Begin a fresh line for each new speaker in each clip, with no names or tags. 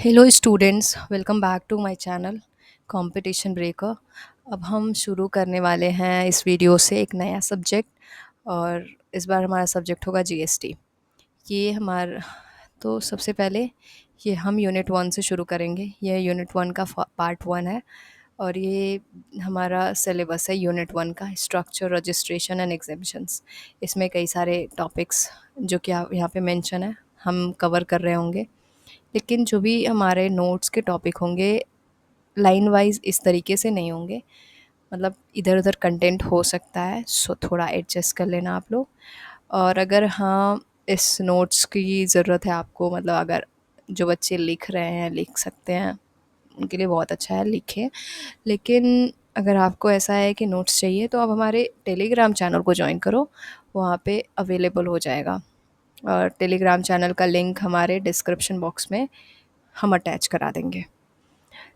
Hello students, welcome back to my channel competition breaker. अब हम शुरू करने वाले हैं इस वीडियो से एक नया सब्जेक्ट। और इस बार हमारा सब्जेक्ट होगा जीएसटी। ये हमारा तो सबसे पहले ये हम यूनिट वन से शुरू करेंगे। यह यूनिट वन का पार्ट वन है। और ये हमारा सिलेबस है यूनिट वन का, स्ट्रक्चर, रजिस्ट्रेशन एंड एग्जामिशंस। इसमें कई सारे टॉपिक्स जो कि यहाँ पे मेंशन है हम कवर कर रहे होंगे। लेकिन जो भी हमारे नोट्स के टॉपिक होंगे लाइन वाइज इस तरीके से नहीं होंगे, मतलब इधर उधर कंटेंट हो सकता है, सो थोड़ा एडजस्ट कर लेना आप लोग। और अगर हाँ इस नोट्स की ज़रूरत है आपको, मतलब अगर जो बच्चे लिख रहे हैं लिख सकते हैं उनके लिए बहुत अच्छा है, लिखें। लेकिन अगर आपको ऐसा है कि नोट्स चाहिए तो आप हमारे टेलीग्राम चैनल को ज्वाइन करो, वहाँ पे अवेलेबल हो जाएगा। और टेलीग्राम चैनल का लिंक हमारे डिस्क्रिप्शन बॉक्स में हम अटैच करा देंगे।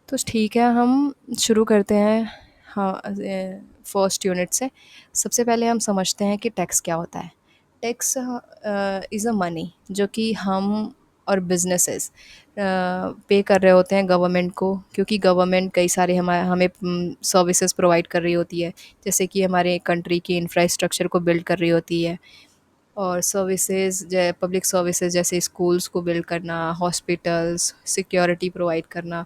तो ठीक है, हम शुरू करते हैं। हाँ, फर्स्ट यूनिट से सबसे पहले हम समझते हैं कि टैक्स क्या होता है। टैक्स इज़ अ मनी जो कि हम और बिजनेसेस पे कर रहे होते हैं गवर्नमेंट को, क्योंकि गवर्नमेंट कई सारे हमें सर्विसेज प्रोवाइड कर रही होती है। जैसे कि हमारे कंट्री की इंफ्रास्ट्रक्चर को बिल्ड कर रही होती है, और सर्विसेज पब्लिक सर्विसेज जैसे स्कूल्स को बिल्ड करना, हॉस्पिटल्स, सिक्योरिटी प्रोवाइड करना।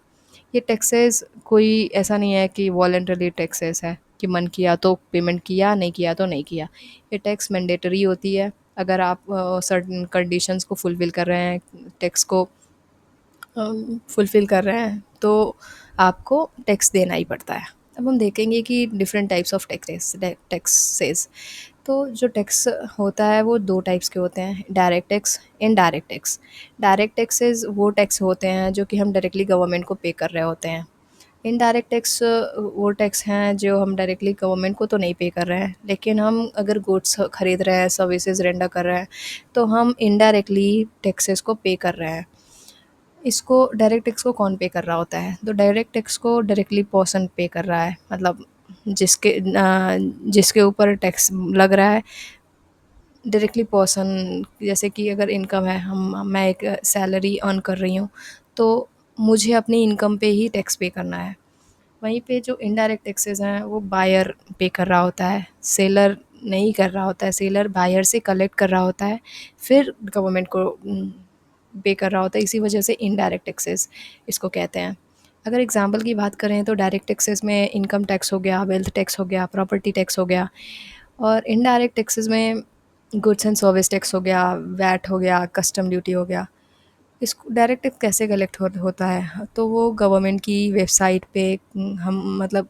ये टैक्सेस कोई ऐसा नहीं है कि वॉलेंटरी टैक्सेस है कि मन किया तो पेमेंट किया, नहीं किया तो नहीं किया। ये टैक्स मैंडेटरी होती है। अगर आप सर्टन कंडीशंस को फुलफ़िल कर रहे हैं, टैक्स को फुलफ़िल कर रहे हैं, तो आपको टैक्स देना ही पड़ता है। अब हम देखेंगे कि डिफरेंट टाइप्स ऑफ टैक्सेस। तो जो टैक्स होता है वो दो टाइप्स के होते हैं, direct tax, indirect tax. Direct taxes वो टैक्स होते हैं जो कि हम डायरेक्टली गवर्नमेंट को पे कर रहे होते हैं। इनडायरेक्ट टैक्स वो टैक्स हैं जो हम डायरेक्टली गवर्नमेंट को तो नहीं पे कर रहे हैं, लेकिन हम अगर गुड्स खरीद रहे हैं, सर्विसेज रेंडर कर रहे हैं, तो हम इनडायरेक्टली टैक्सेस को पे कर रहे हैं। इसको डायरेक्ट टैक्स को कौन पे कर रहा होता है? तो डायरेक्ट टैक्स को डायरेक्टली पर्सन पे कर रहा है, मतलब जिसके ऊपर टैक्स लग रहा है डायरेक्टली पर्सन। जैसे कि अगर इनकम है, हम मैं एक सैलरी अर्न कर रही हूँ, तो मुझे अपनी इनकम पे ही टैक्स पे करना है। वहीं पे जो इनडायरेक्ट टैक्सेस हैं वो बायर पे कर रहा होता है, सेलर नहीं कर रहा होता है। सेलर बायर से कलेक्ट कर रहा होता है, फिर गवर्नमेंट को पे कर रहा होता है। इसी वजह से इनडायरेक्ट टैक्सेस इसको कहते हैं। अगर एग्जांपल की बात करें तो डायरेक्ट टैक्सेस में इनकम टैक्स हो गया, वेल्थ टैक्स हो गया, प्रॉपर्टी टैक्स हो गया। और इनडायरेक्ट टैक्सेस में गुड्स एंड सर्विस टैक्स हो गया, वैट हो गया, कस्टम ड्यूटी हो गया। इसको डायरेक्ट टैक्स कैसे कलेक्ट होता है? तो वो गवर्नमेंट की वेबसाइट पे हम मतलब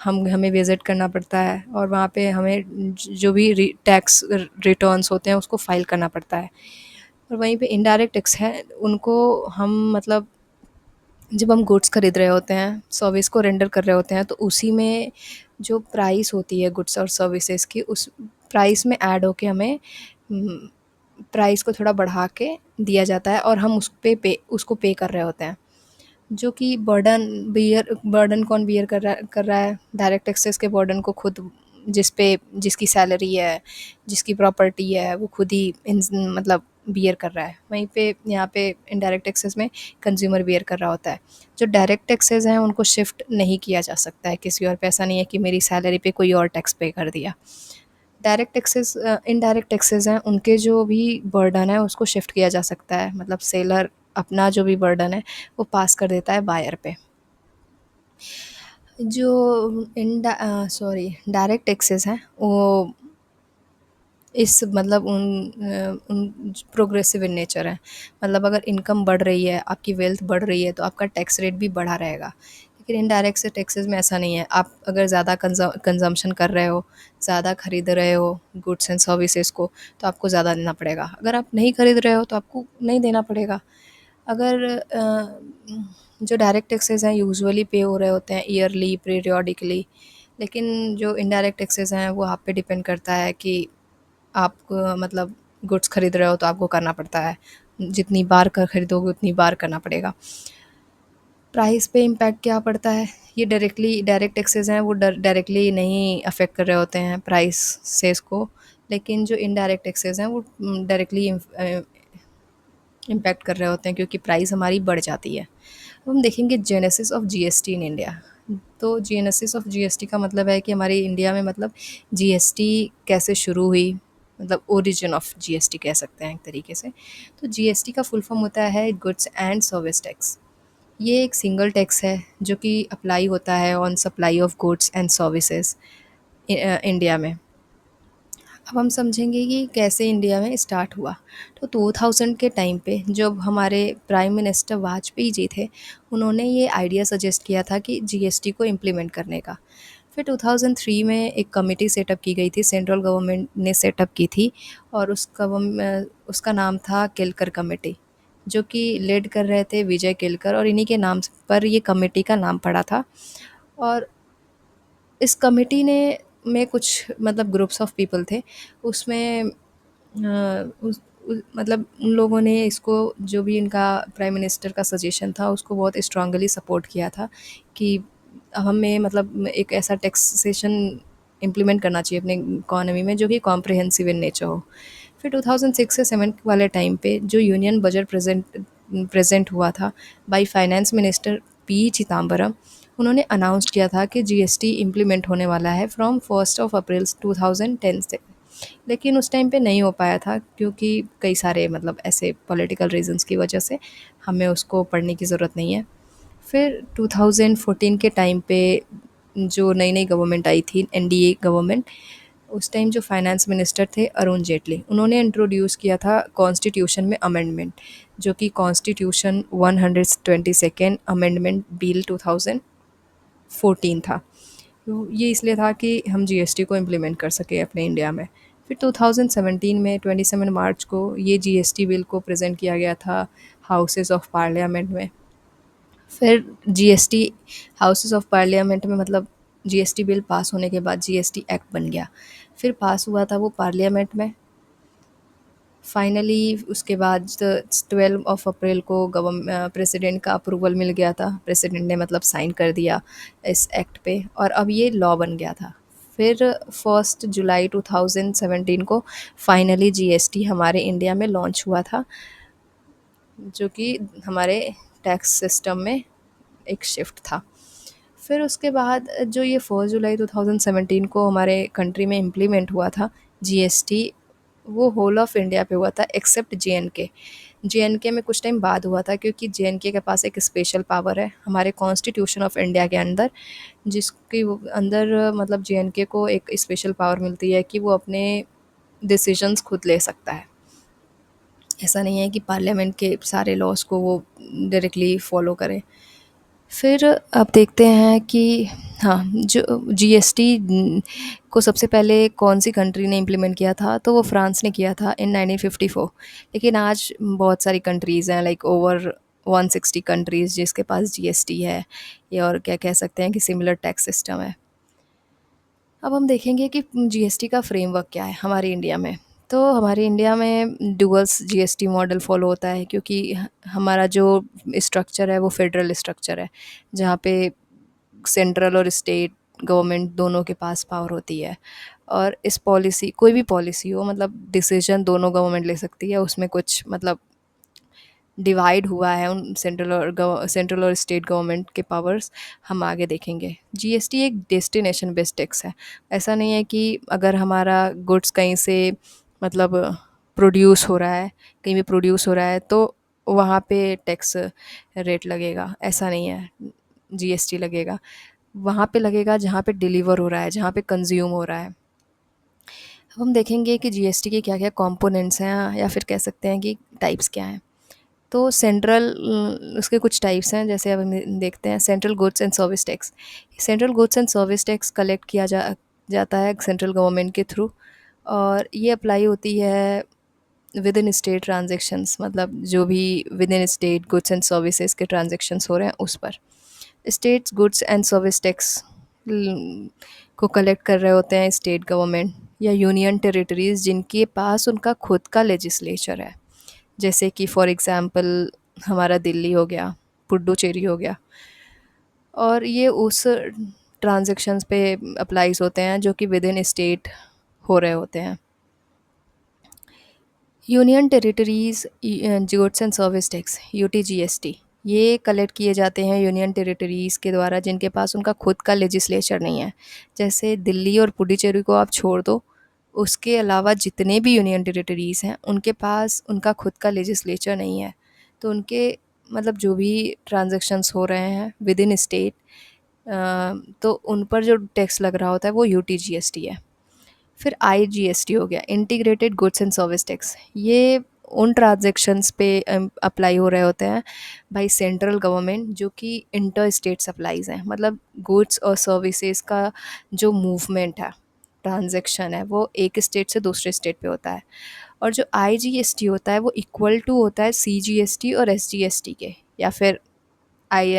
हमें विज़िट करना पड़ता है, और वहाँ पे हमें जो भी टैक्स रिटर्न्स होते हैं उसको फाइल करना पड़ता है। और वहीं पे इनडायरेक्ट टैक्स है, उनको हम मतलब जब हम गुड्स खरीद रहे होते हैं, सर्विस को रेंडर कर रहे होते हैं, तो उसी में जो प्राइस होती है गुड्स और सर्विसेज की, उस प्राइस में ऐड होके हमें प्राइस को थोड़ा बढ़ा के दिया जाता है, और हम उसको पे कर रहे होते हैं। जो कि बर्डन कौन बियर कर रहा है? डायरेक्ट टैक्सेस के बर्डन को खुद, जिसकी सैलरी है, जिसकी प्रॉपर्टी है, वो खुद ही मतलब बियर कर रहा है। वहीं पे यहाँ पे इनडायरेक्ट टैक्सेस में कंज्यूमर बियर कर रहा होता है। जो डायरेक्ट टैक्सेस हैं उनको शिफ्ट नहीं किया जा सकता है किसी और पे। ऐसा नहीं है कि मेरी सैलरी पे कोई और टैक्स पे कर दिया। डायरेक्ट टैक्सेस इनडायरेक्ट टैक्सेस हैं, उनके जो भी बर्डन है उसको शिफ्ट किया जा सकता है। मतलब सेलर अपना जो भी बर्डन है वो पास कर देता है बायर पे। जो डायरेक्ट टैक्सेस हैं वो इस मतलब उन प्रोग्रेसिव इन नेचर है। मतलब अगर इनकम बढ़ रही है, आपकी वेल्थ बढ़ रही है, तो आपका टैक्स रेट भी बढ़ा रहेगा। लेकिन इनडायरेक्ट से टैक्सेस में ऐसा नहीं है। आप अगर ज़्यादा कंजम्पशन कर रहे हो, ज़्यादा खरीद रहे हो गुड्स एंड सर्विसेज को, तो आपको ज़्यादा देना पड़ेगा। अगर आप नहीं खरीद रहे हो तो आपको नहीं देना पड़ेगा। अगर जो डायरेक्ट टैक्सेस हैं यूजुअली पे हो रहे होते हैं ईयरली, पीरियोडिकली। लेकिन जो इनडायरेक्ट टैक्सेस हैं वो आप पे डिपेंड करता है कि आप मतलब गुड्स खरीद रहे हो तो आपको करना पड़ता है। जितनी बार का खरीदोगे उतनी बार करना पड़ेगा। प्राइस पे इम्पैक्ट क्या पड़ता है? ये डायरेक्ट टैक्सेस हैं वो डायरेक्टली नहीं अफेक्ट कर रहे होते हैं प्राइस सेस को। लेकिन जो इनडायरेक्ट टैक्सेस हैं वो डायरेक्टली इम्पैक्ट कर रहे होते हैं, क्योंकि प्राइस हमारी बढ़ जाती है। अब हम देखेंगे genesis of GST in India. तो जेनेसिस ऑफ जीएसटी का मतलब है कि हमारे इंडिया में मतलब जीएसटी कैसे शुरू हुई, मतलब ओरिजिन ऑफ जीएसटी कह सकते हैं एक तरीके से। तो जीएसटी का फुल फॉर्म होता है गुड्स एंड सर्विस टैक्स। ये एक सिंगल टैक्स है जो कि अप्लाई होता है on supply of goods and services India में। अब हम समझेंगे कि कैसे इंडिया में स्टार्ट हुआ। तो 2000 के टाइम पे जब हमारे प्राइम मिनिस्टर वाजपेयी जी थे, उन्होंने ये आइडिया सजेस्ट किया था कि जीएसटी को इम्प्लीमेंट करने का। फिर 2003 में एक कमेटी सेटअप की गई थी, सेंट्रल गवर्नमेंट ने सेटअप की थी, और उसका नाम था केलकर कमेटी, जो कि लेड कर रहे थे विजय केलकर, और इन्हीं के नाम पर ये कमेटी का नाम पड़ा था। और इस कमेटी ने में कुछ मतलब ग्रुप्स ऑफ पीपल थे उसमें। मतलब उन लोगों ने इसको, जो भी इनका प्राइम मिनिस्टर का सजेशन था, उसको बहुत स्ट्रांगली सपोर्ट किया था कि हमें मतलब एक ऐसा टैक्सेशन इम्प्लीमेंट करना चाहिए अपने इकोनॉमी में जो कि कॉम्प्रिहेंसिव इन नेचर हो। फिर 2006 से 7 वाले टाइम पे जो यूनियन बजट प्रेजेंट हुआ था by finance minister P Chidambaram, उन्होंने अनाउंस किया था कि जीएसटी इम्प्लीमेंट होने वाला है फ्रॉम 1 अप्रैल 2010 से। लेकिन उस टाइम पे नहीं हो पाया था, क्योंकि कई सारे मतलब ऐसे पॉलिटिकल रीजंस की वजह से। हमें उसको पढ़ने की ज़रूरत नहीं है। फिर 2014 के टाइम पे जो नई नई गवर्नमेंट आई थी, एनडीए गवर्नमेंट, उस टाइम जो फाइनेंस मिनिस्टर थे अरुण जेटली, उन्होंने इंट्रोड्यूस किया था कॉन्स्टिट्यूशन में अमेंडमेंट, जो कि कॉन्स्टिट्यूशन 122nd अमेंडमेंट बिल 2014 था। तो ये इसलिए था कि हम जीएसटी को इम्प्लीमेंट कर सके अपने इंडिया में। फिर 2017 में 27 मार्च को ये जीएसटी बिल को प्रेजेंट किया गया था हाउसेस ऑफ पार्लियामेंट में। फिर जीएसटी हाउसेस ऑफ पार्लियामेंट में मतलब जीएसटी बिल पास होने के बाद जीएसटी एक्ट बन गया। फिर पास हुआ था वो पार्लियामेंट में। फाइनली उसके बाद 12 अप्रैल को प्रेसिडेंट का अप्रूवल मिल गया था, प्रेसिडेंट ने मतलब साइन कर दिया इस एक्ट पे, और अब ये लॉ बन गया था। फिर 1 जुलाई 2017 को फाइनली जीएसटी हमारे इंडिया में लॉन्च हुआ था, जो कि हमारे टैक्स सिस्टम में एक शिफ्ट था। फिर उसके बाद जो ये 1 जुलाई 2017 को हमारे कंट्री में इम्प्लीमेंट हुआ था जीएसटी, वो होल ऑफ इंडिया पे हुआ था एक्सेप्ट जेएनके। जेएनके में कुछ टाइम बाद हुआ था, क्योंकि जेएनके के पास एक स्पेशल पावर है हमारे कॉन्स्टिट्यूशन ऑफ इंडिया के अंदर, जिसके अंदर मतलब जेएनके को एक स्पेशल पावर मिलती है कि वो अपने डिसीजंस खुद ले सकता है। ऐसा नहीं है कि पार्लियामेंट के सारे लॉज को वो डायरेक्टली फॉलो करे। फिर अब देखते हैं कि हाँ, जो जीएसटी को सबसे पहले कौन सी कंट्री ने इम्प्लीमेंट किया था, तो वो फ्रांस ने किया था इन 1954। लेकिन आज बहुत सारी कंट्रीज़ हैं, लाइक ओवर 160 कंट्रीज़ जिसके पास जीएसटी है, या और क्या कह सकते हैं कि सिमिलर टैक्स सिस्टम है। अब हम देखेंगे कि जीएसटी का फ्रेमवर्क क्या है हमारे इंडिया में। तो हमारे इंडिया में डुअल्स जीएसटी मॉडल फॉलो होता है, क्योंकि हमारा जो स्ट्रक्चर है वो फेडरल स्ट्रक्चर है, जहाँ पे सेंट्रल और स्टेट गवर्नमेंट दोनों के पास पावर होती है। और इस पॉलिसी, कोई भी पॉलिसी हो, मतलब डिसीजन दोनों गवर्नमेंट ले सकती है, उसमें कुछ मतलब डिवाइड हुआ है उन सेंट्रल और स्टेट गवर्नमेंट के पावर्स, हम आगे देखेंगे। जीएसटी एक डेस्टिनेशन बेस्ड टैक्स है। ऐसा नहीं है कि अगर हमारा गुड्स कहीं से मतलब प्रोड्यूस हो रहा है, कहीं भी प्रोड्यूस हो रहा है, तो वहाँ पे टैक्स रेट लगेगा, ऐसा नहीं है। जीएसटी लगेगा वहाँ पे लगेगा जहाँ पे डिलीवर हो रहा है, जहाँ पे कंज्यूम हो रहा है। अब हम देखेंगे कि जीएसटी के क्या क्या कंपोनेंट्स हैं, या फिर कह सकते हैं कि टाइप्स क्या हैं। तो सेंट्रल उसके कुछ टाइप्स हैं, जैसे अब हम देखते हैं central goods and service tax. Central goods and service tax collect किया जाता है सेंट्रल गवर्नमेंट के थ्रू, और ये अप्लाई होती है विद इन स्टेट ट्रांजेक्शन्स, मतलब जो भी with in state goods and services के ट्रांजेक्शन्स हो रहे हैं उस पर। States goods and service tax को कलेक्ट कर रहे होते हैं स्टेट गवर्नमेंट या यूनियन टेरिटरीज जिनके पास उनका खुद का लेजिस्लेचर है, जैसे कि फॉर एग्ज़ाम्पल हमारा दिल्ली हो गया, पुडुचेरी हो गया। और ये उस ट्रांज़ैक्शंस पे अप्लाइज़ होते हैं जो कि विद इन स्टेट हो रहे होते हैं। Union territories goods and service tax UTGST ये कलेक्ट किए जाते हैं यूनियन टेरिटरीज़ के द्वारा जिनके पास उनका खुद का लेजिस्लेचर नहीं है। जैसे दिल्ली और पुडुचेरी को आप छोड़ दो, उसके अलावा जितने भी यूनियन टेरिटरीज़ हैं उनके पास उनका खुद का लेजिस्लेचर नहीं है। तो उनके मतलब जो भी ट्रांजैक्शंस हो रहे हैं विद इन स्टेट, तो उन पर जो टैक्स लग रहा होता है वो यूटीजीएसटी है। फिर आईजीएसटी हो गया, integrated goods and service tax. ये उन ट्रांजैक्शंस पे अप्लाई हो रहे होते हैं बाई सेंट्रल गवर्नमेंट जो कि इंटर स्टेट सप्लाईज हैं, मतलब गुड्स और सर्विसेज का जो मूवमेंट है, ट्रांजैक्शन है, वो एक स्टेट से दूसरे स्टेट पे होता है। और जो आईजीएसटी होता है वो इक्वल टू होता है सीजीएसटी और एसजीएसटी के, या फिर आई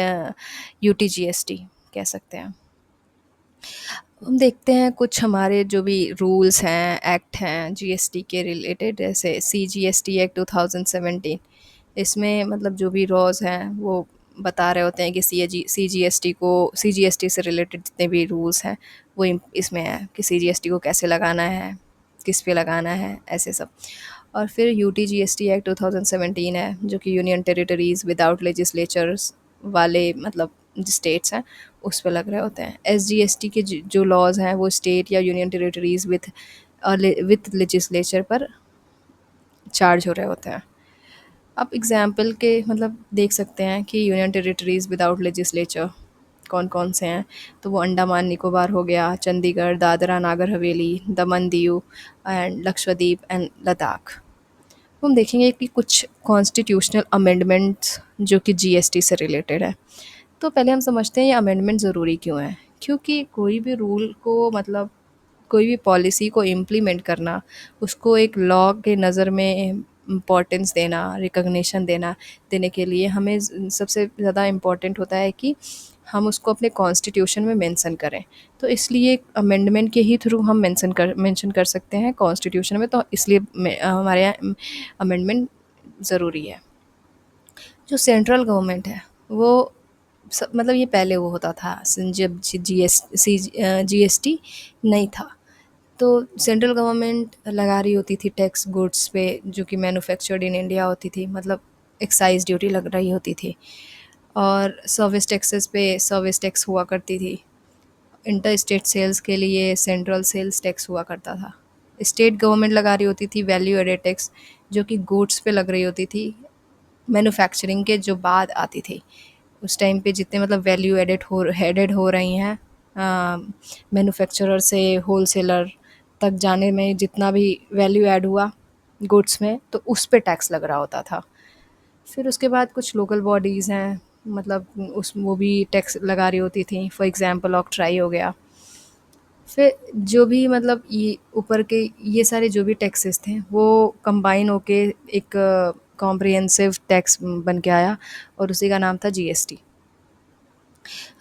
यूटीजीएसटी कह सकते हैं। हम देखते हैं कुछ हमारे जो भी रूल्स हैं, एक्ट हैं जीएसटी के रिलेटेड, जैसे सीजीएसटी एक्ट 2017। इसमें मतलब जो भी लॉज हैं वो बता रहे होते हैं कि सीजीएसटी से रिलेटेड जितने भी रूल्स हैं वो इसमें है कि सीजीएसटी को कैसे लगाना है, किस पे लगाना है, ऐसे सब। और फिर यूटीजीएसटी एक्ट 2017 है जो कि यूनियन टेरिटरीज़ विदाउट लेजिस्लेचर्स वाले मतलब स्टेट्स हैं उस पे लग रहे होते हैं। एसजीएसटी के जो लॉज हैं वो स्टेट या यूनियन टेरिटरीज़ विथ लेजिस्लेचर पर चार्ज हो रहे होते हैं। आप एग्जाम्पल के मतलब देख सकते हैं कि यूनियन टेरिटरीज़ विदाउट लेजिस्लेचर कौन कौन से हैं। तो वो अंडमान निकोबार हो गया, चंडीगढ़, दादरा नागर हवेली, दमन दीव एंड लक्षद्वीप एंड लद्दाख। हम देखेंगे कि कुछ कॉन्स्टिट्यूशनल अमेंडमेंट्स जो कि जीएसटी से रिलेटेड है। तो पहले हम समझते हैं ये अमेंडमेंट ज़रूरी क्यों है। क्योंकि कोई भी रूल को मतलब कोई भी पॉलिसी को इम्प्लीमेंट करना, उसको एक लॉ के नज़र में इम्पोर्टेंस देना, रिकॉग्निशन देने के लिए हमें सबसे ज़्यादा इम्पोर्टेंट होता है कि हम उसको अपने कॉन्स्टिट्यूशन में मेंशन करें। तो इसलिए अमेंडमेंट के ही थ्रू हम मेंशन कर सकते हैं कॉन्स्टिट्यूशन में, तो इसलिए हमारे यहाँ अमेंडमेंट ज़रूरी है। जो सेंट्रल गवर्नमेंट है वो मतलब ये पहले वो होता था जब जीएसटी नहीं था। तो सेंट्रल गवर्नमेंट लगा रही होती थी टैक्स गुड्स पे जो कि मैन्युफैक्चर्ड इन इंडिया होती थी, मतलब एक्साइज ड्यूटी लग रही होती थी। और सर्विस टैक्सेस पे सर्विस टैक्स हुआ करती थी। इंटर स्टेट सेल्स के लिए सेंट्रल सेल्स टैक्स हुआ करता था। स्टेट गवर्नमेंट लगा रही होती थी वैल्यू एडेड टैक्स जो कि गुड्स पे लग रही होती थी, मैन्युफैक्चरिंग के जो बाद आती थी। उस टाइम पे जितने मतलब वैल्यू एडेड हो रही हैं मैन्युफैक्चरर से होलसेलर तक जाने में, जितना भी वैल्यू ऐड हुआ गुड्स में तो उस पे टैक्स लग रहा होता था। फिर उसके बाद कुछ लोकल बॉडीज़ हैं, मतलब उस वो भी टैक्स लगा रही होती थी, फॉर एग्जांपल ऑक्ट्राई हो गया। फिर जो भी मतलब ये ऊपर के ये सारे जो भी टैक्सेस थे वो कंबाइन होके एक कॉम्प्रिहेंसिव टैक्स बन के आया और उसी का नाम था जीएसटी।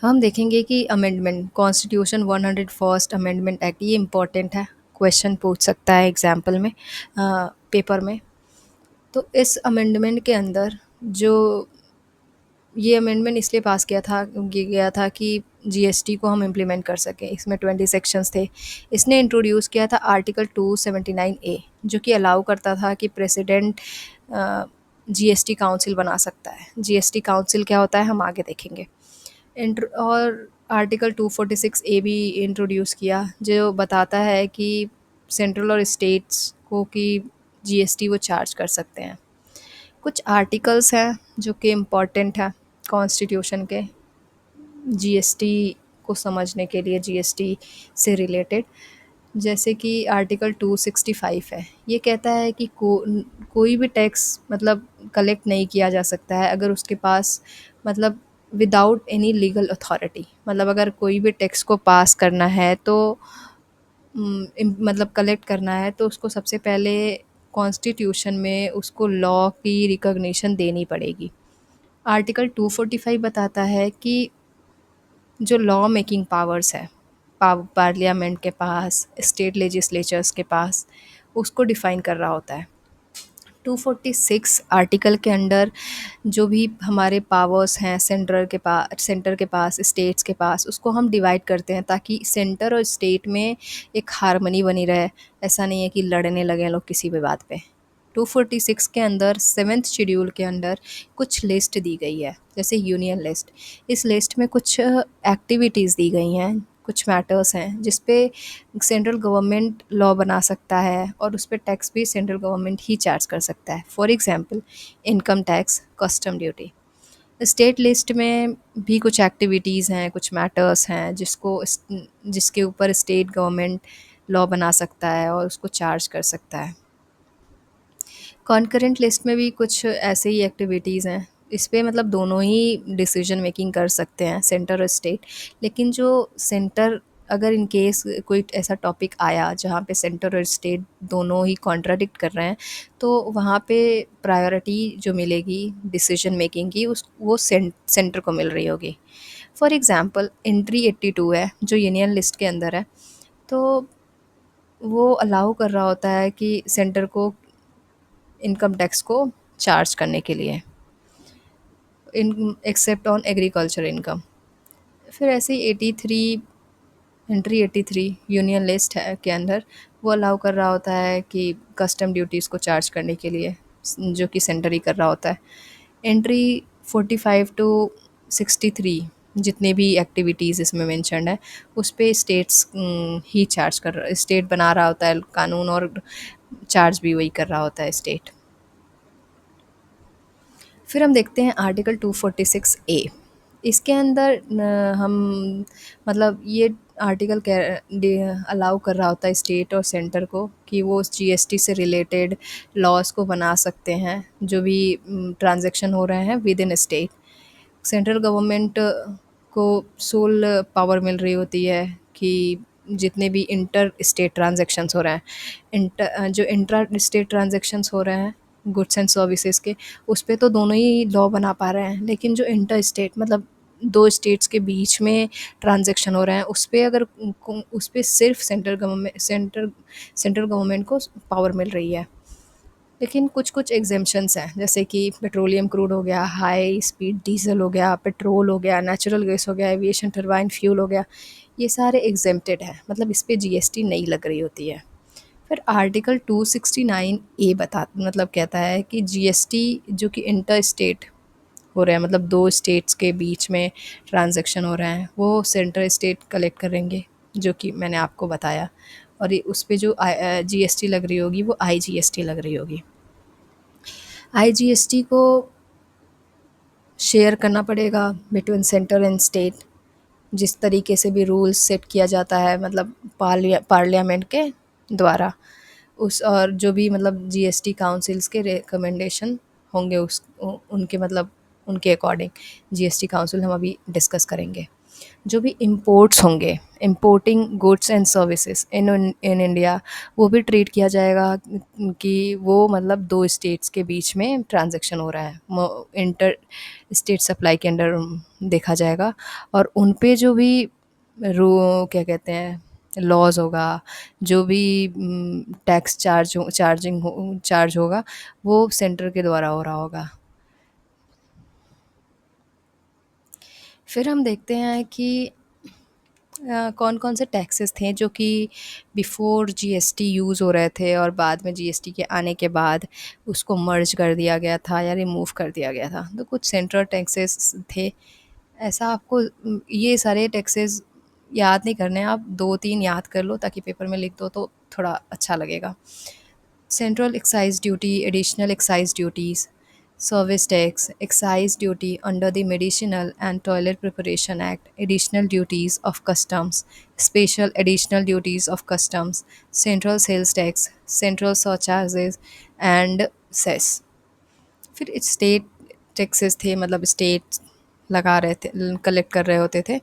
हम देखेंगे कि amendment constitution 101st amendment act, ये इम्पॉर्टेंट है, क्वेश्चन पूछ सकता है एग्जाम्पल में, पेपर में। तो इस अमेंडमेंट के अंदर जो ये अमेंडमेंट इसलिए पास किया गया था कि जीएसटी को हम इम्प्लीमेंट कर सकें। इसमें 20 सेक्शंस थे। इसने इंट्रोड्यूस किया था आर्टिकल 279A जो कि अलाउ करता था कि प्रेसिडेंट जीएसटी काउंसिल बना सकता है। जीएसटी काउंसिल क्या होता है हम आगे देखेंगे। और आर्टिकल 246A भी इंट्रोड्यूस किया जो बताता है कि सेंट्रल और स्टेट्स को कि जीएसटी वो चार्ज कर सकते हैं। कुछ आर्टिकल्स हैं जो कि इम्पॉर्टेंट हैं कॉन्स्टिट्यूशन के जीएसटी को समझने के लिए, जीएसटी से रिलेटेड। जैसे कि आर्टिकल 265 है, ये कहता है कि कोई भी टैक्स मतलब कलेक्ट नहीं किया जा सकता है अगर उसके पास मतलब विदाउट एनी लीगल अथॉरिटी, मतलब अगर कोई भी टैक्स को पास करना है तो मतलब कलेक्ट करना है तो उसको सबसे पहले कॉन्स्टिट्यूशन में उसको लॉ की रिकॉग्निशन देनी पड़ेगी। आर्टिकल 245 बताता है कि जो लॉ मेकिंग पावर्स है पार्लियामेंट के पास, स्टेट लेजिस्लेचर्स के पास, उसको डिफ़ाइन कर रहा होता है। 246 आर्टिकल के अंडर जो भी हमारे पावर्स हैं सेंटर के पास, स्टेट्स के पास, उसको हम डिवाइड करते हैं ताकि सेंटर और स्टेट में एक हार्मनी बनी रहे। ऐसा नहीं है कि लड़ने लगे लोग किसी भी बात पे। 246 के अंदर 7th शेड्यूल के अंदर कुछ लिस्ट दी गई है, जैसे यूनियन लिस्ट। इस लिस्ट में कुछ एक्टिविटीज़ दी गई हैं, कुछ मैटर्स हैं जिस पे सेंट्रल गवर्नमेंट लॉ बना सकता है और उस पे टैक्स भी सेंट्रल गवर्नमेंट ही चार्ज कर सकता है। For example income tax, custom duty. State list में भी कुछ एक्टिविटीज़ हैं, कुछ मैटर्स हैं जिसके ऊपर स्टेट गवर्नमेंट लॉ बना सकता है और उसको चार्ज कर सकता है। कॉन्करेंट लिस्ट में भी कुछ ऐसे ही एक्टिविटीज़ हैं। इस पे मतलब दोनों ही डिसीजन मेकिंग कर सकते हैं, सेंटर और स्टेट। लेकिन जो सेंटर, अगर इन केस कोई ऐसा टॉपिक आया जहाँ पे सेंटर और स्टेट दोनों ही कॉन्ट्राडिक्ट कर रहे हैं, तो वहाँ पे प्रायोरिटी जो मिलेगी डिसीजन मेकिंग की उस वो सेंटर को मिल रही होगी। फॉर एग्ज़ाम्पल एंट्री 82 है जो यूनियन लिस्ट के अंदर है, तो वो अलाउ कर रहा होता है कि सेंटर को इनकम टैक्स को चार्ज करने के लिए, इन एक्सेप्ट ऑन एग्रीकल्चर इनकम। फिर ऐसे ही 83, एंट्री 83 यूनियन लिस्ट है के अंदर वो अलाउ कर रहा होता है कि कस्टम ड्यूटीज़ को चार्ज करने के लिए, जो कि सेंटर ही कर रहा होता है। एंट्री 45 टू 63 जितने भी एक्टिविटीज़ इसमें मेंशन्ड है उस पे स्टेट्स ही चार्ज कर रहा, स्टेट बना रहा होता है कानून और चार्ज भी वही कर रहा होता है स्टेट। फिर हम देखते हैं आर्टिकल 246 ए। इसके अंदर हम मतलब ये आर्टिकल अलाउ कर रहा होता है स्टेट और सेंटर को कि वो जीएसटी से रिलेटेड लॉज को बना सकते हैं जो भी ट्रांजैक्शन हो रहे हैं with in state. Central government को सोल पावर मिल रही होती है कि जितने भी इंटर स्टेट ट्रांजैक्शंस हो रहे हैं, जो इंट्रा स्टेट ट्रांजैक्शंस हो रहे हैं गुड्स एंड सर्विसेज के, उस पे तो दोनों ही लॉ बना पा रहे हैं। लेकिन जो इंटर स्टेट मतलब दो स्टेट्स के बीच में ट्रांजैक्शन हो रहे हैं उस पे अगर उस पे सिर्फ सेंट्रल गवर्नमेंट को पावर मिल रही है। लेकिन कुछ कुछ एग्जेम्पशंस हैं, जैसे कि पेट्रोलियम क्रूड हो गया, हाई स्पीड डीजल हो गया, पेट्रोल हो गया, नेचुरल गैस हो गया, एविएशन टरबाइन फ्यूल हो गया, ये सारे एग्जेम्प्टेड हैं, मतलब इस पे जीएसटी नहीं लग रही होती है। फिर आर्टिकल 269 ए मतलब कहता है कि जीएसटी जो कि इंटर स्टेट हो रहे हैं, मतलब दो स्टेट्स के बीच में ट्रांजैक्शन हो रहे हैं, वो सेंट्रल स्टेट कलेक्ट करेंगे, जो कि मैंने आपको बताया। और ये उस पे जो जीएसटी लग रही होगी वो आईजीएसटी लग रही होगी। आईजीएसटी को शेयर करना पड़ेगा बिटवीन सेंटर एंड स्टेट। जिस तरीके से भी रूल्स सेट किया जाता है मतलब पार्लियामेंट के द्वारा, उस और जो भी मतलब जीएसटी काउंसिल्स के रिकमेंडेशन होंगे उनके मतलब उनके अकॉर्डिंग जीएसटी काउंसिल हम अभी डिस्कस करेंगे। जो भी इम्पोर्ट्स होंगे, importing goods and services in in India, वो भी ट्रीट किया जाएगा कि वो मतलब दो स्टेट्स के बीच में ट्रांजैक्शन हो रहा है, इंटर स्टेट सप्लाई के अंडर देखा जाएगा। और उन पे जो भी रू क्या कहते हैं लॉज होगा, जो भी टैक्स चार्ज होगा वो सेंटर के द्वारा हो रहा होगा। फिर हम देखते हैं कि कौन कौन से टैक्सेस थे जो कि बिफ़ोर जीएसटी यूज़ हो रहे थे और बाद में जीएसटी के आने के बाद उसको मर्ज कर दिया गया था या रिमूव कर दिया गया था। तो कुछ सेंट्रल टैक्सेस थे, ऐसा आपको ये सारे टैक्सेस याद नहीं करने, आप 2-3 याद कर लो ताकि पेपर में लिख दो तो थोड़ा अच्छा लगेगा। Central excise duty, additional excise duties, service tax, excise duty under the Medicinal and Toilet Preparation Act, additional duties of customs, special additional duties of customs, central sales tax, central surcharges and cess। फिर state taxes थे, मतलब state लगा रहे थे, collect कर रहे होते थे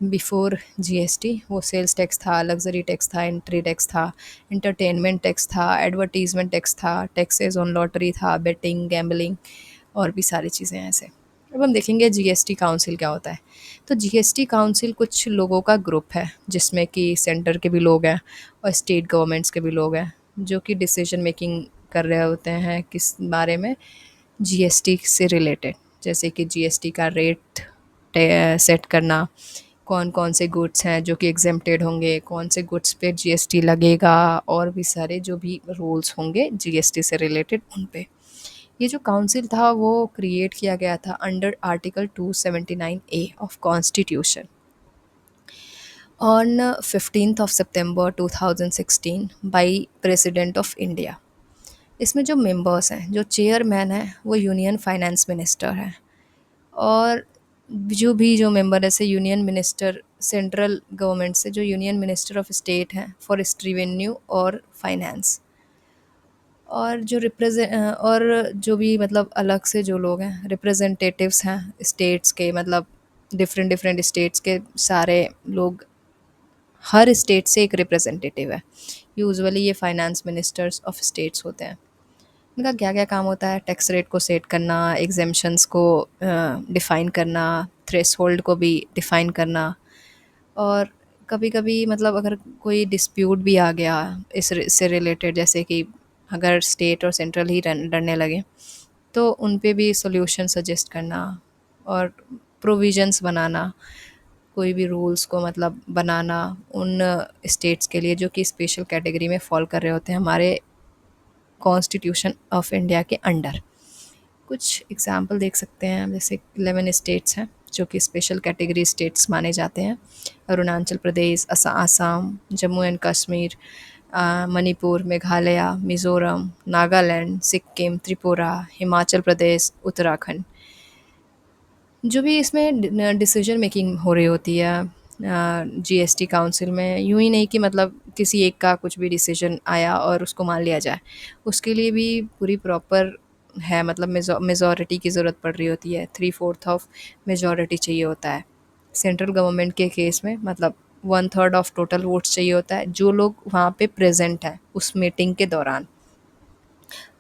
बिफोर जीएसटी। वो सेल्स टैक्स था, लग्जरी टैक्स था, एंट्री टैक्स था, इंटरटेनमेंट टैक्स था, एडवर्टीजमेंट टैक्स था, टैक्सेस ऑन लॉटरी था, बेटिंग, गैम्बलिंग और भी सारी चीज़ें ऐसे। अब हम देखेंगे जीएसटी काउंसिल क्या होता है। तो जीएसटी काउंसिल कुछ लोगों का ग्रुप है जिसमें कि सेंटर के भी लोग हैं और स्टेट गवर्नमेंट्स के भी लोग हैं जो कि डिसीजन मेकिंग कर रहे होते हैं किस बारे में, जीएसटी से रिलेटेड, जैसे कि जीएसटी का रेट सेट करना कौन कौन से गुड्स हैं जो कि एग्जेम्प्टेड होंगे, कौन से गुड्स पे जीएसटी लगेगा, और भी सारे जो भी रूल्स होंगे जीएसटी से रिलेटेड उन पे। ये जो काउंसिल था वो क्रिएट किया गया था under article 279A of constitution on 15th of September 2016 by president of India. इसमें जो मेंबर्स हैं, जो चेयरमैन हैं, वो यूनियन फाइनेंस मिनिस्टर हैं, और जो मेंबर ऐसे यूनियन मिनिस्टर सेंट्रल गवर्नमेंट से, जो यूनियन मिनिस्टर ऑफ स्टेट हैं फॉर रेवेन्यू और फाइनेंस, और और जो भी मतलब अलग से जो लोग हैं रिप्रेजेंटेटिव्स हैं स्टेट्स के, मतलब डिफरेंट डिफरेंट स्टेट्स के सारे लोग, हर स्टेट से एक रिप्रेजेंटेटिव है। यूजुअली ये फाइनेंस मिनिस्टर्स ऑफ स्टेट्स होते हैं। इनका क्या क्या काम होता है? टैक्स रेट को सेट करना, एग्जेम्पशंस को डिफ़ाइन करना, थ्रेशोल्ड को भी डिफ़ाइन करना, और कभी कभी मतलब अगर कोई डिस्प्यूट भी आ गया इससे रिलेटेड, जैसे कि अगर स्टेट और सेंट्रल ही लड़ने लगे, तो उन पे भी सॉल्यूशन सजेस्ट करना, और प्रोविजंस बनाना, कोई भी रूल्स को मतलब बनाना उन स्टेट्स के लिए जो कि स्पेशल कैटेगरी में फॉल कर रहे होते हैं हमारे कॉन्स्टिट्यूशन ऑफ इंडिया के अंडर। कुछ एग्जाम्पल देख सकते हैं, जैसे 11 स्टेट्स हैं जो कि स्पेशल कैटेगरी स्टेट्स माने जाते हैं। अरुणाचल प्रदेश, आसाम, जम्मू एंड कश्मीर, मणिपुर, मेघालय, मिज़ोरम, नागालैंड, सिक्किम, त्रिपुरा, हिमाचल प्रदेश, उत्तराखंड। जो भी इसमें डिसीजन मेकिंग हो रही होती है जीएसटी काउंसिल में, यूँ ही नहीं कि मतलब किसी एक का कुछ भी डिसीजन आया और उसको मान लिया जाए। उसके लिए भी पूरी प्रॉपर है, मतलब मेजॉरिटी की ज़रूरत पड़ रही होती है, 3/4 ऑफ मेजॉरिटी चाहिए होता है। सेंट्रल गवर्नमेंट के केस में मतलब 1/3 ऑफ टोटल वोट्स चाहिए होता है, जो लोग वहाँ पे प्रेजेंट हैं उस मीटिंग के दौरान।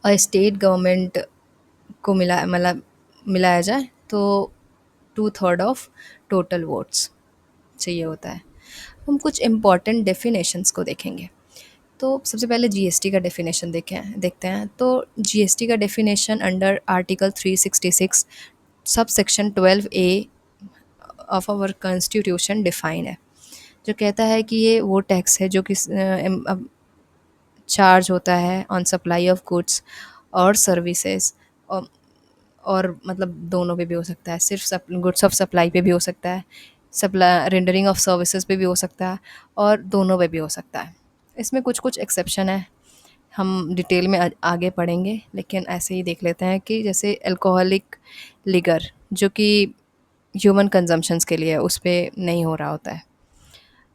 और स्टेट गवर्नमेंट को मिलाया जाए तो 2/3 ऑफ टोटल वोट्स चाहिए होता है। हम कुछ इम्पॉर्टेंट डेफिनेशंस को देखेंगे। तो सबसे पहले जीएसटी का डेफिनेशन देखते हैं। तो जीएसटी का definition under article 366 sub section 12A of our constitution define है, जो कहता है कि ये वो टैक्स है जो कि चार्ज होता है ऑन सप्लाई ऑफ गुड्स और सर्विसेज, और मतलब दोनों पे भी हो सकता है, सिर्फ गुड्स ऑफ सप्लाई पे भी हो सकता है, सप्लाई रेंडरिंग ऑफ सर्विसेज पे भी हो सकता है, और दोनों पे भी हो सकता है। इसमें कुछ कुछ एक्सेप्शन है, हम डिटेल में आगे पढ़ेंगे, लेकिन ऐसे ही देख लेते हैं कि जैसे अल्कोहलिक लिगर जो कि ह्यूमन कंजम्पशंस के लिए है, उस पे नहीं हो रहा होता है।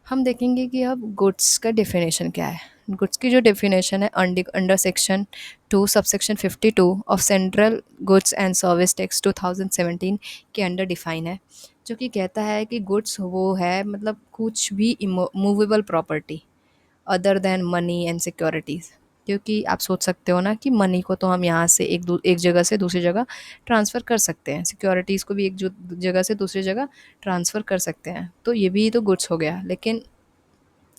हम देखेंगे कि अब गुड्स का डेफिनेशन क्या है। गुड्स की जो डेफिनेशन है under section 2 subsection 52 of central goods and service tax 2017 के अंडर डिफाइन है, जो कि कहता है कि गुड्स वो है मतलब कुछ भी movable property other than money and securities. क्योंकि आप सोच सकते हो ना कि मनी को तो हम यहाँ से एक जगह से दूसरी जगह ट्रांसफ़र कर सकते हैं, सिक्योरिटीज़ को भी जगह से दूसरी जगह ट्रांसफ़र कर सकते हैं, तो ये भी तो गुड्स हो गया। लेकिन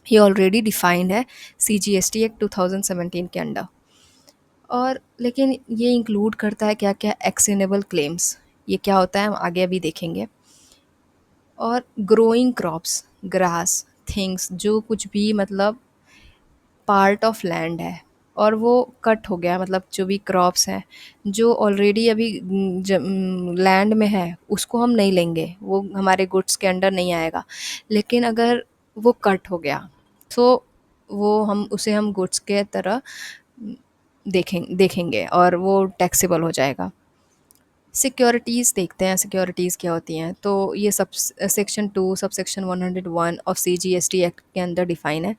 ये ऑलरेडी डिफाइंड है सीजीएसटी एक्ट 2017 के अंडर। और लेकिन ये इंक्लूड करता है क्या क्या? एक्शनेबल क्लेम्स, ये क्या होता है हम आगे अभी देखेंगे। और ग्रोइंग क्रॉप्स, ग्रास, थिंग्स, जो कुछ भी मतलब पार्ट ऑफ लैंड है और वो कट हो गया, मतलब जो भी क्रॉप्स हैं जो ऑलरेडी अभी लैंड में है, उसको हम नहीं लेंगे, वो हमारे गुड्स के अंडर नहीं आएगा। लेकिन अगर वो कट हो गया तो वो हम गुड्स के तरह देखेंगे और वो टैक्सेबल हो जाएगा। सिक्योरिटीज़ देखते हैं, सिक्योरिटीज़ क्या होती हैं। तो ये sub section 2 sub section 101 of CGST act के अंदर डिफाइन है।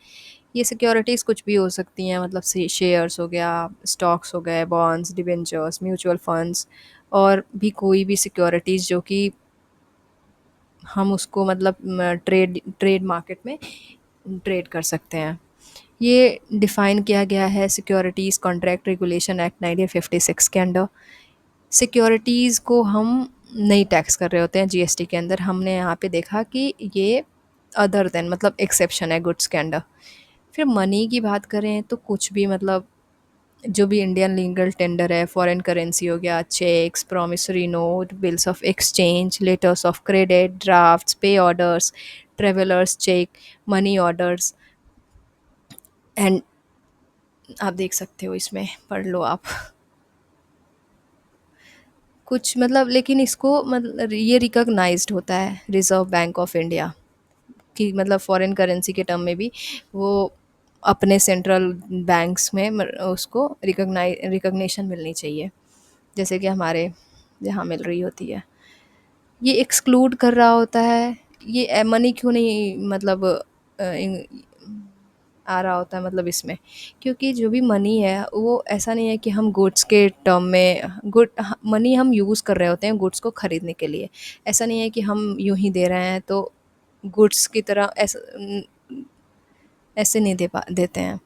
ये सिक्योरिटीज़ कुछ भी हो सकती हैं, मतलब शेयर्स हो गया, स्टॉक्स हो गए, बॉन्ड्स, डिबेंचर्स, म्यूचुअल फंड्स, और भी कोई भी सिक्योरिटीज़ जो कि हम उसको मतलब ट्रेड मार्केट में ट्रेड कर सकते हैं। ये डिफ़ाइन किया गया है सिक्योरिटीज़ कॉन्ट्रैक्ट रेगुलेशन एक्ट 1956 के अंडर। सिक्योरिटीज़ को हम नहीं टैक्स कर रहे होते हैं जीएसटी के अंदर। हमने यहाँ पे देखा कि ये अदर देन मतलब एक्सेप्शन है गुड्स के अंडर। फिर मनी की बात करें तो कुछ भी मतलब जो भी इंडियन लीगल टेंडर है, फॉरेन करेंसी हो गया, cheques, promissory note, bills of exchange, letters of credit, drafts, pay orders, travellers cheque, money orders and आप देख सकते हो, इसमें पढ़ लो आप। कुछ मतलब, लेकिन इसको मतलब ये रिकॉग्नाइज्ड होता है रिजर्व बैंक ऑफ इंडिया की, मतलब फॉरेन करेंसी के टर्म में भी वो अपने सेंट्रल बैंक्स में उसको रिकॉग्निशन मिलनी चाहिए, जैसे कि हमारे यहाँ मिल रही होती है। ये एक्सक्लूड कर रहा होता है, ये मनी क्यों नहीं मतलब आ रहा होता है मतलब इसमें, क्योंकि जो भी मनी है वो ऐसा नहीं है कि हम गुड्स के टर्म में गुड मनी हम यूज़ कर रहे होते हैं गुड्स को ख़रीदने के लिए। ऐसा नहीं है कि हम यूं ही दे रहे हैं तो गुड्स की तरह ऐसा ऐसे नहीं देते हैं।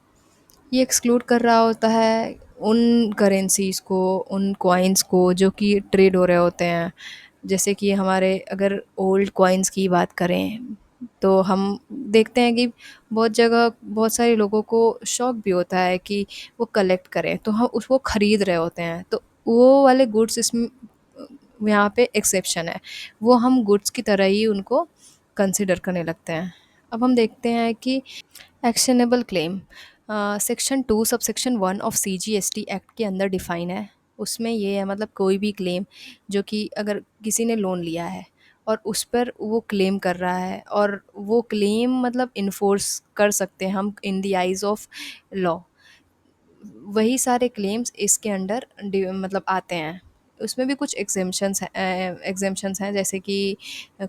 ये एक्सक्लूड कर रहा होता है उन करेंसीज़ को, उन कॉइन्स को जो कि ट्रेड हो रहे होते हैं। जैसे कि हमारे अगर ओल्ड कॉइन्स की बात करें तो हम देखते हैं कि बहुत जगह बहुत सारे लोगों को शौक भी होता है कि वो कलेक्ट करें, तो हम उसको ख़रीद रहे होते हैं, तो वो वाले गुड्स इसमें यहाँ पे एक्सेप्शन है। वो हम गुड्स की तरह ही उनको कंसिडर करने लगते हैं। अब हम देखते हैं कि actionable claim section 2 sub section 1 of CGST act के अंदर डिफाइन है। उसमें ये है मतलब कोई भी क्लेम जो कि अगर किसी ने लोन लिया है और उस पर वो क्लेम कर रहा है, और वो क्लेम मतलब इन्फोर्स कर सकते हैं हम in the eyes of law, वही सारे क्लेम्स इसके अंडर मतलब आते हैं। उसमें भी कुछ एग्जेम्पशंस हैं, जैसे कि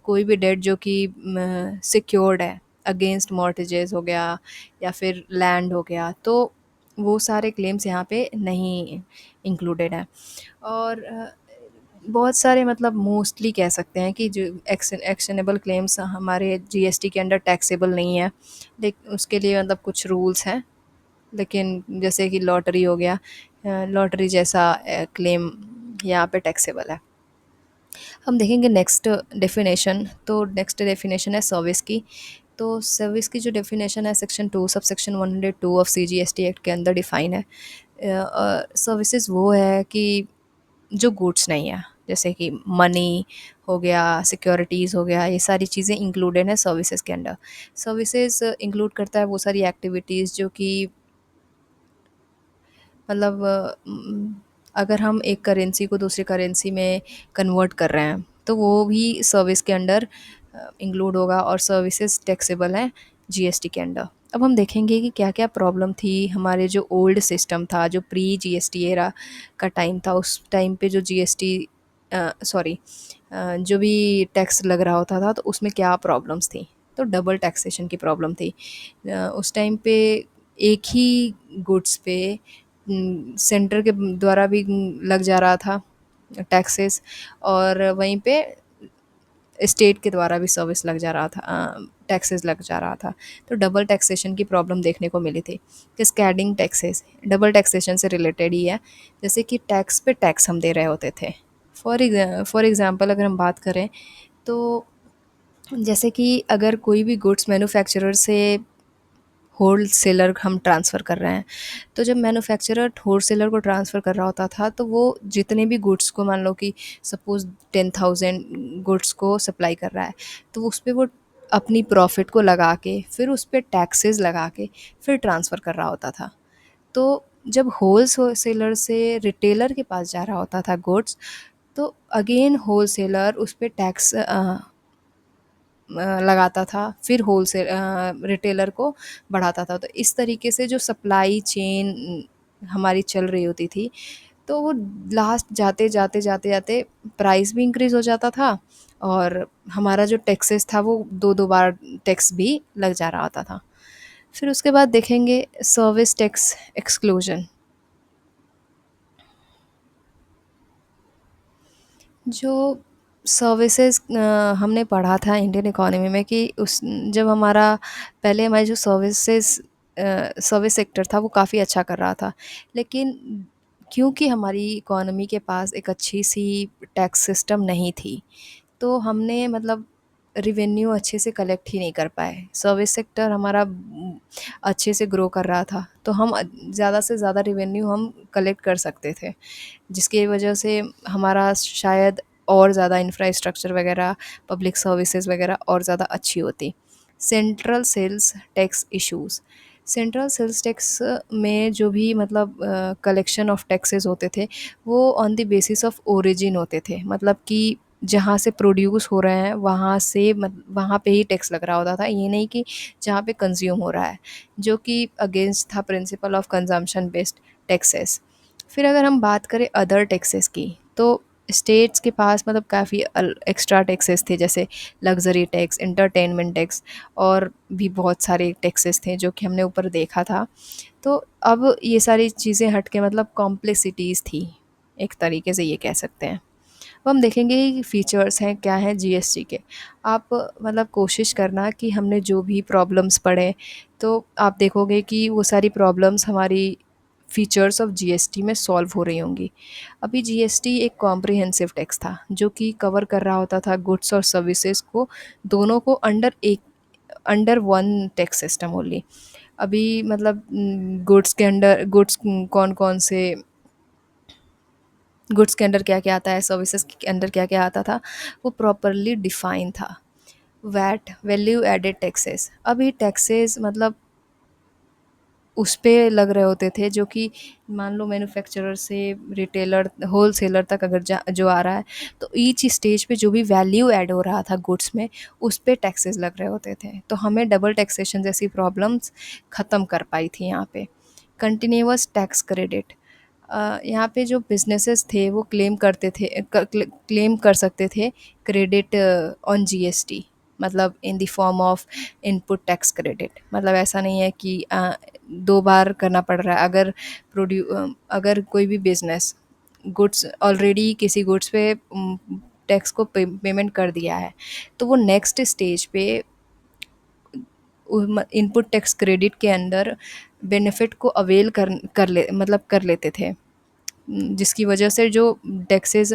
कोई भी डेट जो कि सिक्योर्ड है अगेंस्ट मॉर्टगेजेस हो गया, या फिर लैंड हो गया, तो वो सारे क्लेम्स यहाँ पे नहीं इंक्लूडेड हैं। और बहुत सारे मतलब मोस्टली कह सकते हैं कि जो एक्शनेबल क्लेम्स हमारे जीएसटी के अंडर टैक्सेबल नहीं है, लेकिन उसके लिए मतलब कुछ रूल्स हैं। लेकिन जैसे कि लॉटरी हो गया, लॉटरी जैसा क्लेम यहाँ पे टैक्सेबल है। हम देखेंगे नेक्स्ट डेफिनेशन, तो नेक्स्ट डेफिनेशन है सर्विस की। तो सर्विस की जो डेफिनेशन है section 2 sub section 102 of CGST act के अंदर डिफाइन है। सर्विसेज वो है कि जो गुड्स नहीं है, जैसे कि मनी हो गया, सिक्योरिटीज़ हो गया, ये सारी चीज़ें इंक्लूडेड हैं सर्विसेज के अंडर। सर्विसेज इंक्लूड करता है वो सारी एक्टिविटीज़ जो कि मतलब अगर हम एक करेंसी को दूसरी करेंसी में कन्वर्ट कर रहे हैं तो वो भी सर्विस के अंडर इंक्लूड होगा, और सर्विसेज टैक्सेबल हैं जीएसटी के अंडर। अब हम देखेंगे कि क्या क्या प्रॉब्लम थी हमारे जो ओल्ड सिस्टम था, जो प्री जीएसटी एरा का टाइम था, उस टाइम पे जो जीएसटी सॉरी जो भी टैक्स लग रहा होता था तो उसमें क्या प्रॉब्लम्स थी। तो डबल टैक्सेशन की प्रॉब्लम थी। उस टाइम पे एक ही गुड्स पे सेंटर के द्वारा भी लग जा रहा था टैक्सेस, और वहीं पे स्टेट के द्वारा भी सर्विस लग जा रहा था, टैक्सेस लग जा रहा था। तो डबल टैक्सेशन की प्रॉब्लम देखने को मिली थी। कैस्केडिंग टैक्सेस डबल टैक्सेशन से रिलेटेड ही है, जैसे कि टैक्स पे टैक्स हम दे रहे होते थे। फॉर एग्ज़ाम्पल अगर हम बात करें तो जैसे कि अगर कोई भी गुड्स मैन्युफैक्चरर से होल सेलर हम ट्रांसफ़र कर रहे हैं, तो जब मैन्युफैक्चरर होल सेलर को ट्रांसफ़र कर रहा होता था तो वो जितने भी गुड्स को, मान लो कि सपोज़ 10,000 गुड्स को सप्लाई कर रहा है, तो उस पे वो अपनी प्रॉफ़िट को लगा के फिर उस पे टैक्सेस लगा के फिर ट्रांसफ़र कर रहा होता था। तो जब सेलर से रिटेलर के पास जा रहा होता था गुड्स, तो अगेन होल सेलर उस पे टैक्स लगाता था, फिर रिटेलर को बढ़ाता था। तो इस तरीके से जो सप्लाई चेन हमारी चल रही होती थी, तो वो लास्ट जाते जाते प्राइस भी इंक्रीज़ हो जाता था, और हमारा जो टैक्सेस था वो दो दो बार टैक्स भी लग जा रहा होता था। फिर उसके बाद देखेंगे सर्विस टैक्स एक्सक्लूजन। जो सर्विसेज हमने पढ़ा था इंडियन इकोनॉमी में कि उस जब हमारा पहले हमारी जो सर्विस सेक्टर था वो काफ़ी अच्छा कर रहा था, लेकिन क्योंकि हमारी इकोनॉमी के पास एक अच्छी सी टैक्स सिस्टम नहीं थी, तो हमने मतलब रिवेन्यू अच्छे से कलेक्ट ही नहीं कर पाए। सर्विस सेक्टर हमारा अच्छे से ग्रो कर रहा था, तो हम ज़्यादा से ज़्यादा रिवेन्यू हम कलेक्ट कर सकते थे, जिसकी वजह से हमारा शायद और ज़्यादा इंफ्रास्ट्रक्चर वगैरह, पब्लिक सर्विसेज वगैरह और ज़्यादा अच्छी होती। Central sales tax issues. Central sales tax में जो भी मतलब कलेक्शन ऑफ टैक्सेस होते थे, वो on the basis of origin होते थे, मतलब कि जहाँ से प्रोड्यूस हो रहे हैं वहाँ से वहाँ पे ही टैक्स लग रहा होता था, ये नहीं कि जहाँ पे कंज्यूम हो रहा है, जो कि अगेंस्ट था principle of consumption based taxes. फिर अगर हम बात करें अदर टैक्सेस की, तो स्टेट्स के पास मतलब काफ़ी एक्स्ट्रा टैक्सेस थे, जैसे लग्जरी टैक्स, इंटरटेनमेंट टैक्स, और भी बहुत सारे टैक्सेस थे जो कि हमने ऊपर देखा था। तो अब ये सारी चीज़ें हट के मतलब कॉम्प्लेक्सिटीज़ थी, एक तरीके से ये कह सकते हैं। अब हम देखेंगे कि फ़ीचर्स हैं क्या हैं जीएसटी के। आप मतलब कोशिश करना कि हमने जो भी प्रॉब्लम्स पढ़े, तो आप देखोगे कि वो सारी प्रॉब्लम्स हमारी फ़ीचर्स ऑफ जीएसटी में सॉल्व हो रही होंगी। अभी जीएसटी एक कॉम्प्रिहेंसिव टैक्स था, जो कि कवर कर रहा होता था गुड्स और सर्विसेज को, दोनों को under one tax system only. अभी मतलब गुड्स के अंडर गुड्स के अंडर क्या क्या आता है, सर्विसेज के अंदर क्या क्या आता था, वो प्रॉपरली डिफाइन था। वैट, वैल्यू एडेड टैक्सेस, अभी टैक्सेस मतलब उस पे लग रहे होते थे, जो कि मान लो मैन्युफैक्चरर से रिटेलर होलसेलर तक अगर जो आ रहा है, तो ईच स्टेज पे जो भी वैल्यू ऐड हो रहा था गुड्स में, उस पे टैक्सेस लग रहे होते थे, तो हमें डबल टैक्सेशन जैसी प्रॉब्लम्स ख़त्म कर पाई थी यहाँ पे। कंटिन्यूअस टैक्स क्रेडिट, यहाँ पे जो बिजनेसेस थे वो क्लेम कर सकते थे क्रेडिट ऑन जीएसटी, मतलब in the form of input tax credit. मतलब ऐसा नहीं है कि दो बार करना पड़ रहा है। अगर कोई भी बिजनेस गुड्स ऑलरेडी किसी गुड्स पे टैक्स को पेमेंट कर दिया है, तो वो नेक्स्ट स्टेज पे इनपुट टैक्स क्रेडिट के अंदर बेनिफिट को अवेल कर लेते थे, जिसकी वजह से जो टैक्सेस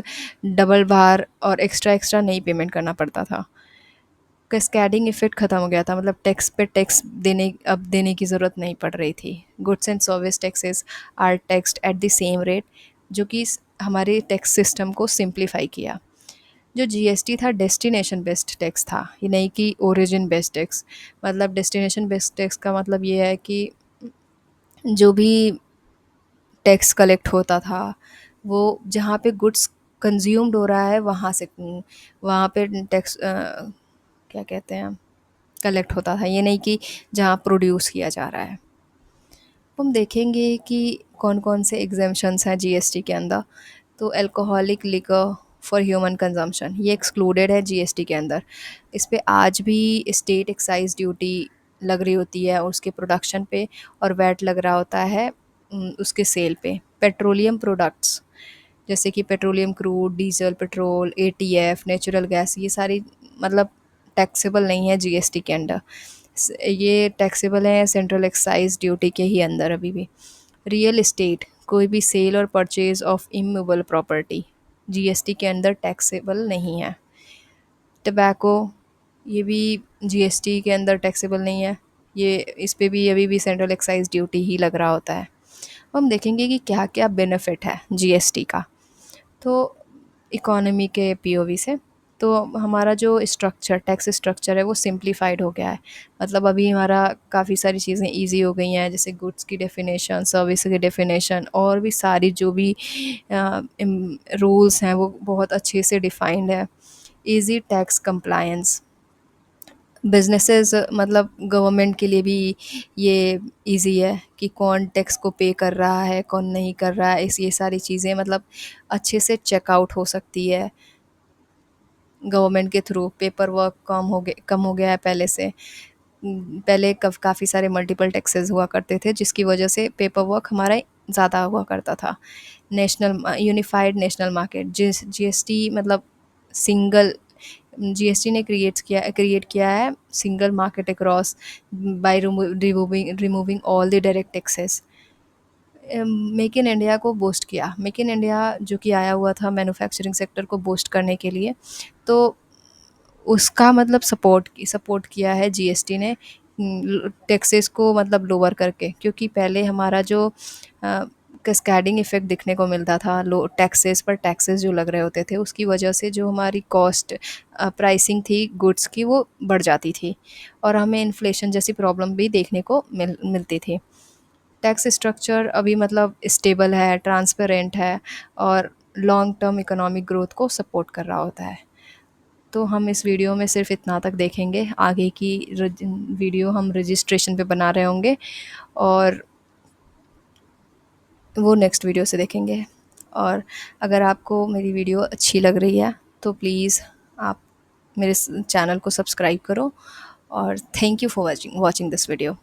डबल बार और एक्स्ट्रा एक्स्ट्रा नहीं पेमेंट करना पड़ता था। कैस्केडिंग इफ़ेक्ट ख़त्म हो गया था, मतलब टैक्स पे टैक्स देने की ज़रूरत नहीं पड़ रही थी। Goods and service taxes are taxed at the same rate, जो कि हमारे टैक्स सिस्टम को सिंप्लीफाई किया। जो जीएसटी था डेस्टिनेशन बेस्ड टैक्स था, ये नहीं कि ओरिजिन बेस्ड टैक्स। मतलब डेस्टिनेशन बेस्ड टैक्स का मतलब ये है कि जो भी टैक्स कलेक्ट होता था, वो जहाँ पे गुड्स कंज्यूम्ड हो रहा है वहाँ से वहाँ पे टैक्स क्या कहते हैं, कलेक्ट होता था, ये नहीं कि जहाँ प्रोड्यूस किया जा रहा है। हम देखेंगे कि कौन कौन से एग्जेम्पशंस हैं जीएसटी के अंदर। तो alcoholic liquor for human consumption ये एक्सक्लूडेड है जीएसटी के अंदर। इस पे आज भी स्टेट एक्साइज ड्यूटी लग रही होती है उसके प्रोडक्शन पे, और वैट लग रहा होता है उसके सेल पे। पेट्रोलियम प्रोडक्ट्स जैसे कि petroleum crude, diesel, petrol, ETF, natural gas, ये सारी मतलब टैक्सेबल नहीं है जीएसटी के अंडर। ये टैक्सेबल है सेंट्रल एक्साइज ड्यूटी के ही अंदर अभी भी। रियल एस्टेट, कोई भी सेल और purchase of immovable property GST के अंदर टैक्सेबल नहीं है। टबैको, ये भी जीएसटी के अंदर टैक्सेबल नहीं है, ये इस पे भी अभी भी सेंट्रल एक्साइज ड्यूटी ही लग रहा होता है। अब हम देखेंगे कि क्या क्या बेनिफिट है जीएसटी का। तो इकोनॉमी के पीओवी से, तो हमारा जो टैक्स स्ट्रक्चर है वो सिंप्लीफाइड हो गया है। मतलब अभी हमारा काफ़ी सारी चीज़ें इजी हो गई हैं, जैसे गुड्स की डेफिनेशन, सर्विस की डेफिनेशन, और भी सारी जो भी रूल्स हैं वो बहुत अच्छे से डिफाइंड है। इजी टैक्स कंप्लायंस, बिजनेसेस मतलब गवर्नमेंट के लिए भी ये इजी है कि कौन टैक्स को पे कर रहा है, कौन नहीं कर रहा है, इस ये सारी चीज़ें मतलब अच्छे से चेकआउट हो सकती है गवर्नमेंट के थ्रू। पेपर वर्क कम हो गया है पहले से। पहले काफ़ी सारे मल्टीपल टैक्सेस हुआ करते थे, जिसकी वजह से पेपर वर्क हमारा ज़्यादा हुआ करता था। National unified national market, GST मतलब सिंगल, जीएसटी ने क्रिएट किया है single market across by removing all the direct taxes. Make in India को बूस्ट किया, मेक इन इंडिया जो कि आया हुआ था मैन्युफैक्चरिंग सेक्टर को बूस्ट करने के लिए। तो उसका मतलब सपोर्ट किया है जीएसटी ने, टैक्सेस को मतलब लोअर करके, क्योंकि पहले हमारा जो कैस्केडिंग इफ़ेक्ट दिखने को मिलता था, लो टैक्सेस पर टैक्सेस जो लग रहे होते थे, उसकी वजह से जो हमारी कॉस्ट प्राइसिंग थी गुड्स की वो बढ़ जाती थी, और हमें इन्फ्लेशन जैसी प्रॉब्लम भी देखने को मिलती थी। टैक्स स्ट्रक्चर अभी मतलब स्टेबल है, ट्रांसपेरेंट है, और लॉन्ग टर्म इकोनॉमिक ग्रोथ को सपोर्ट कर रहा होता है। तो हम इस वीडियो में सिर्फ इतना तक देखेंगे, आगे की वीडियो हम रजिस्ट्रेशन पे बना रहे होंगे, और वो नेक्स्ट वीडियो से देखेंगे। और अगर आपको मेरी वीडियो अच्छी लग रही है तो प्लीज़ आप मेरे चैनल को सब्सक्राइब करो, और thank you for watching this video.